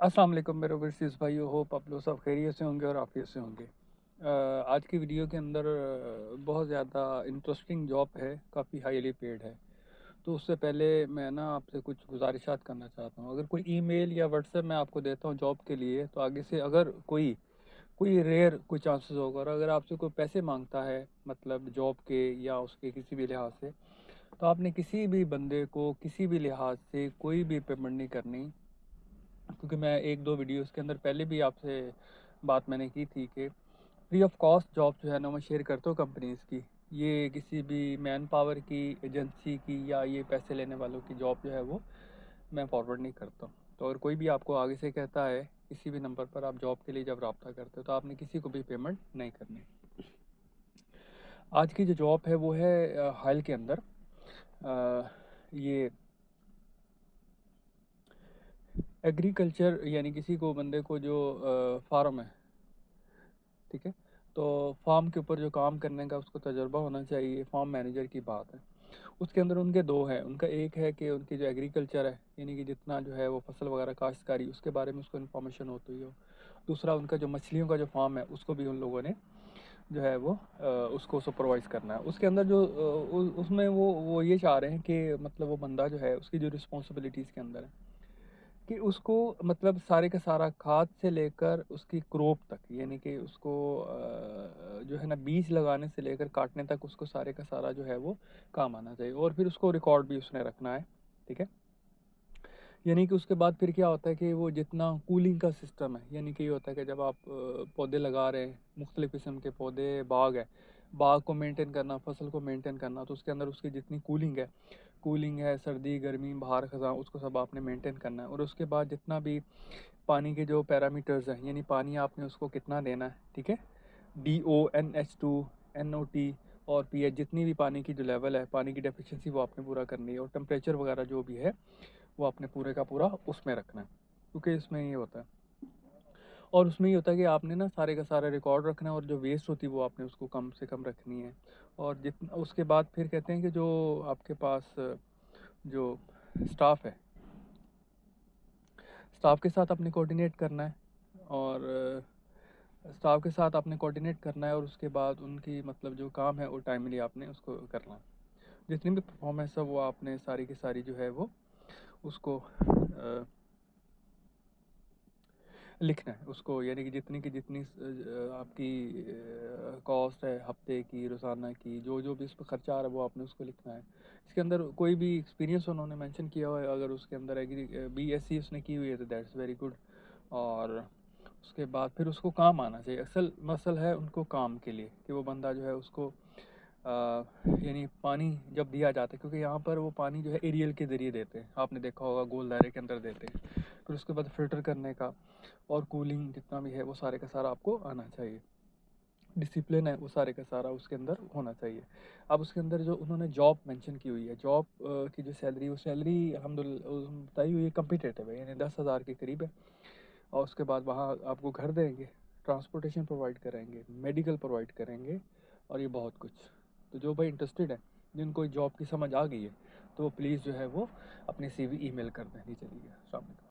अस्सलाम वालेकुम मेरे ओवरसीज़ भाइयों, होप आप लोग सब खैरियत से होंगे और आफियत से होंगे। आज की वीडियो के अंदर बहुत ज़्यादा इंटरेस्टिंग जॉब है, काफ़ी हाईली पेड है। तो उससे पहले मैं ना आपसे कुछ गुजारिशात करना चाहता हूँ। अगर कोई ईमेल या व्हाट्सएप मैं आपको देता हूँ जॉब के लिए, तो आगे से अगर कोई कोई रेयर कोई चांसेस होगा, और अगर आपसे कोई पैसे मांगता है मतलब जॉब के या उसके किसी भी लिहाज से, तो आपने किसी भी बंदे को किसी भी लिहाज से कोई भी पेमेंट नहीं करनी। क्योंकि मैं एक दो वीडियोस के अंदर पहले भी आपसे बात मैंने की थी कि फ्री ऑफ कॉस्ट जॉब जो है ना मैं शेयर करता हूँ कंपनीज़ की। ये किसी भी मैन पावर की एजेंसी की या ये पैसे लेने वालों की जॉब जो है वो मैं फॉरवर्ड नहीं करता। तो अगर कोई भी आपको आगे से कहता है किसी भी नंबर पर आप जॉब के लिए जब रब्ता करते हो, तो आपने किसी को भी पेमेंट नहीं करनी। आज की जो जॉब है वो है हाल के अंदर ये एग्रीकल्चर, यानी किसी को बंदे को जो फार्म है, ठीक है, तो फार्म के ऊपर जो काम करने का उसको तजुर्बा होना चाहिए, फार्म मैनेजर की बात है। उसके अंदर उनके दो हैं। उनका एक है कि उनकी जो एग्रीकल्चर है, यानी कि जितना जो है वो फसल वगैरह काश्तकारी उसके बारे में उसको इन्फॉर्मेशन होती हो। दूसरा उनका जो मछलियों का जो फार्म है उसको भी उन लोगों ने जो है वो उसको सुपरवाइज़ करना है। उसके अंदर जो उसमें वो ये चाह रहे हैं कि मतलब वो बंदा जो है उसकी जो रिस्पॉन्सिबिलिटीज़ के अंदर है कि उसको मतलब सारे का सारा खाद से लेकर उसकी क्रॉप तक, यानी कि उसको जो है ना बीज लगाने से लेकर काटने तक उसको सारे का सारा जो है वो काम आना चाहिए। और फिर उसको रिकॉर्ड भी उसने रखना है, ठीक है। यानी कि उसके बाद फिर क्या होता है कि वो जितना कूलिंग का सिस्टम है, यानी कि ये होता है कि जब आप पौधे लगा रहे हैं, मुख्तलिफ़ किस्म के पौधे, बाग है, बाग को मेंटेन करना, फसल को मेंटेन करना, तो उसके अंदर उसकी जितनी कूलिंग है, सर्दी गर्मी बाहर ख़ज़ां, उसको सब आपने मेंटेन करना है। और उसके बाद जितना भी पानी के जो पैरामीटर्स हैं, यानी पानी आपने उसको कितना देना है, ठीक है, DO, NH2, NOT और पीएच, जितनी भी पानी की जो लेवल है, पानी की डेफिशिएंसी वो आपने पूरा करनी है। और टेम्परेचर वगैरह जो भी है वो आपने पूरे का पूरा उसमें रखना है, क्योंकि इसमें ये होता है। और उसमें ये होता है कि आपने ना सारे का सारा रिकॉर्ड रखना है, और जो वेस्ट होती है वो आपने उसको कम से कम रखनी है। और जितना उसके बाद फिर कहते हैं कि जो आपके पास जो स्टाफ है, स्टाफ के साथ आपने कोऑर्डिनेट करना है। और स्टाफ के साथ आपने कोऑर्डिनेट करना है, और उसके बाद उनकी मतलब जो काम है वो टाइमली आपने उसको करना है। जितनी भी परफॉर्मेंस है वो आपने सारी की सारी जो है वो उसको लिखना है उसको, यानी कि जितनी आपकी कॉस्ट है हफ्ते की, रोज़ाना की, जो जो भी उस पर खर्चा आ रहा है वो आपने उसको लिखना है। इसके अंदर कोई भी एक्सपीरियंस उन्होंने मेंशन किया हुआ है, अगर उसके अंदर एग्री BSc उसने की हुई है तो दैट्स वेरी गुड। और उसके बाद फिर उसको काम आना चाहिए। असल मसल है उनको काम के लिए कि वो बंदा जो है उसको यानी पानी जब दिया जाता है, क्योंकि यहाँ पर वो पानी जो है एरियल के ज़रिए देते हैं, आपने देखा होगा गोल दायरे के अंदर देते हैं। फिर उसके बाद फ़िल्टर करने का और कूलिंग जितना भी है वो सारे का सारा आपको आना चाहिए। डिसिप्लिन है वो सारे का सारा उसके अंदर होना चाहिए। अब उसके अंदर जो उन्होंने जॉब मेंशन की हुई है, जॉब की जो सैलरी, वो सैलरी अल्हम्दुलिल्लाह बताई हुई है, कम्पिटेटिव है, यानी 10,000 के करीब है। और उसके बाद वहाँ आपको घर देंगे, ट्रांसपोर्टेशन प्रोवाइड करेंगे, मेडिकल प्रोवाइड करेंगे, और ये बहुत कुछ। तो जो भाई इंटरेस्टेड है, जिनको जॉब की समझ आ गई है, तो वो प्लीज़ जो है वो अपनी CV ईमेल कर दें। जी चलिए, अस्सलाम वालेकुम।